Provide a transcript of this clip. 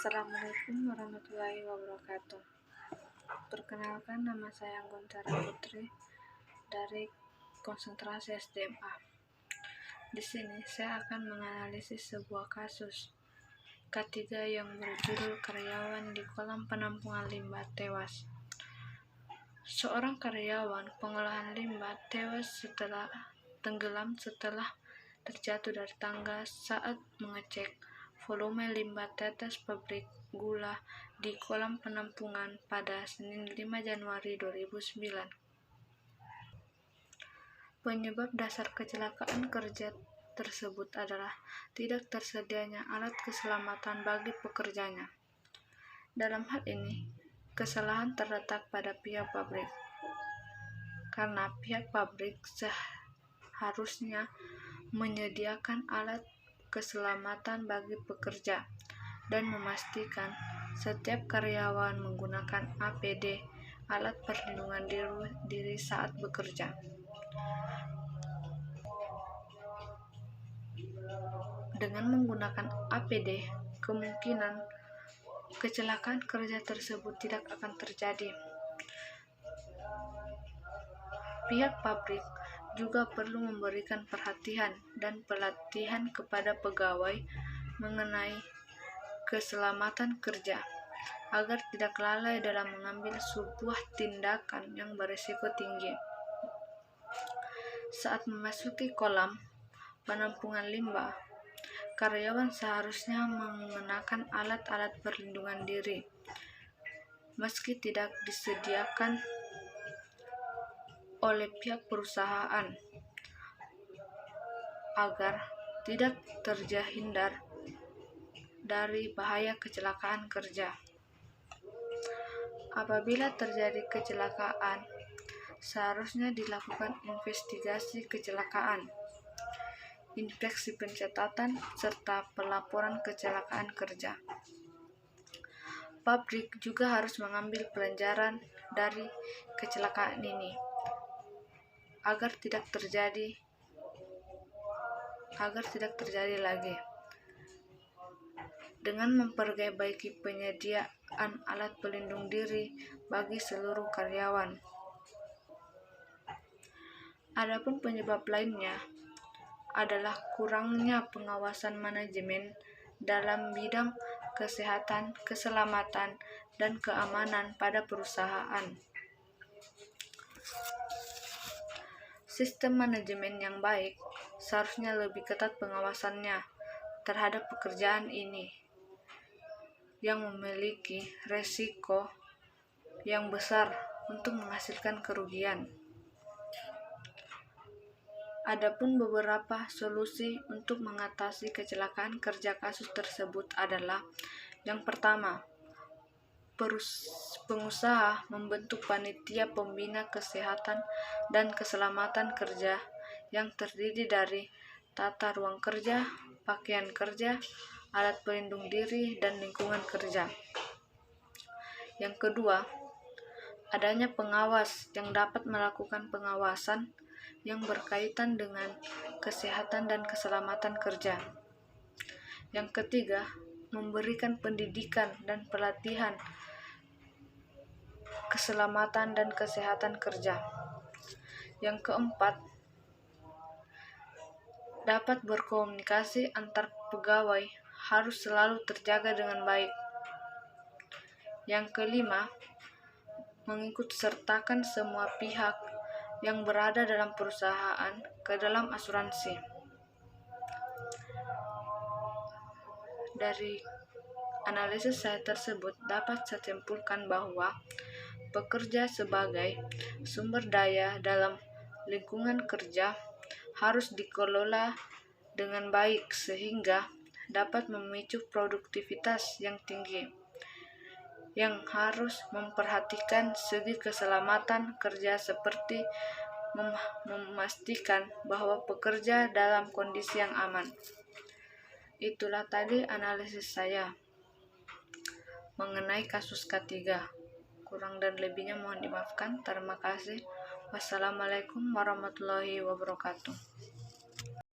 Assalamualaikum warahmatullahi wabarakatuh. Perkenalkan, nama saya Goncara Putri dari Konsentrasi SDMA. Di sini saya akan menganalisis sebuah kasus K3 yang berjudul karyawan di kolam penampungan limbah tewas. Seorang karyawan pengolahan limbah tewas setelah tenggelam setelah terjatuh dari tangga saat mengecek volume limbah tetes pabrik gula di kolam penampungan pada Senin 5 Januari 2009. Penyebab dasar kecelakaan kerja tersebut adalah tidak tersedianya alat keselamatan bagi pekerjanya. Dalam hal ini, kesalahan terletak pada pihak pabrik, karena pihak pabrik seharusnya menyediakan alat keselamatan bagi pekerja dan memastikan setiap karyawan menggunakan APD, alat perlindungan diri saat bekerja. Dengan menggunakan APD, kemungkinan kecelakaan kerja tersebut tidak akan terjadi. Pihak pabrik juga perlu memberikan perhatian dan pelatihan kepada pegawai mengenai keselamatan kerja, agar tidak lalai dalam mengambil sebuah tindakan yang berisiko tinggi. Saat memasuki kolam penampungan limbah, karyawan seharusnya mengenakan alat-alat perlindungan diri, meski tidak disediakan oleh pihak perusahaan, agar tidak terhindar dari bahaya kecelakaan kerja. Apabila terjadi kecelakaan, seharusnya dilakukan investigasi kecelakaan, inspeksi pencatatan, serta pelaporan kecelakaan kerja. Pabrik juga harus mengambil pelajaran dari kecelakaan ini agar tidak terjadi lagi, dengan memperbaiki penyediaan alat pelindung diri bagi seluruh karyawan. Adapun penyebab lainnya adalah kurangnya pengawasan manajemen dalam bidang kesehatan, keselamatan, dan keamanan pada perusahaan. Sistem manajemen yang baik seharusnya lebih ketat pengawasannya terhadap pekerjaan ini yang memiliki resiko yang besar untuk menghasilkan kerugian. Adapun beberapa solusi untuk mengatasi kecelakaan kerja kasus tersebut adalah: yang pertama, pengusaha membentuk panitia pembina kesehatan dan keselamatan kerja yang terdiri dari tata ruang kerja, pakaian kerja, alat pelindung diri, dan lingkungan kerja. Yang kedua, adanya pengawas yang dapat melakukan pengawasan yang berkaitan dengan kesehatan dan keselamatan kerja. Yang ketiga, memberikan pendidikan dan pelatihan keselamatan dan kesehatan kerja. Yang keempat, dapat berkomunikasi antar pegawai harus selalu terjaga dengan baik. Yang kelima, mengikut sertakan semua pihak yang berada dalam perusahaan ke dalam asuransi. Dari analisis saya tersebut dapat saya simpulkan bahwa pekerja sebagai sumber daya dalam lingkungan kerja harus dikelola dengan baik sehingga dapat memicu produktivitas yang tinggi, yang harus memperhatikan segi keselamatan kerja seperti memastikan bahwa pekerja dalam kondisi yang aman. Itulah tadi analisis saya mengenai kasus K3. Kurang dan lebihnya mohon dimaafkan. Terima kasih. Wassalamualaikum warahmatullahi wabarakatuh.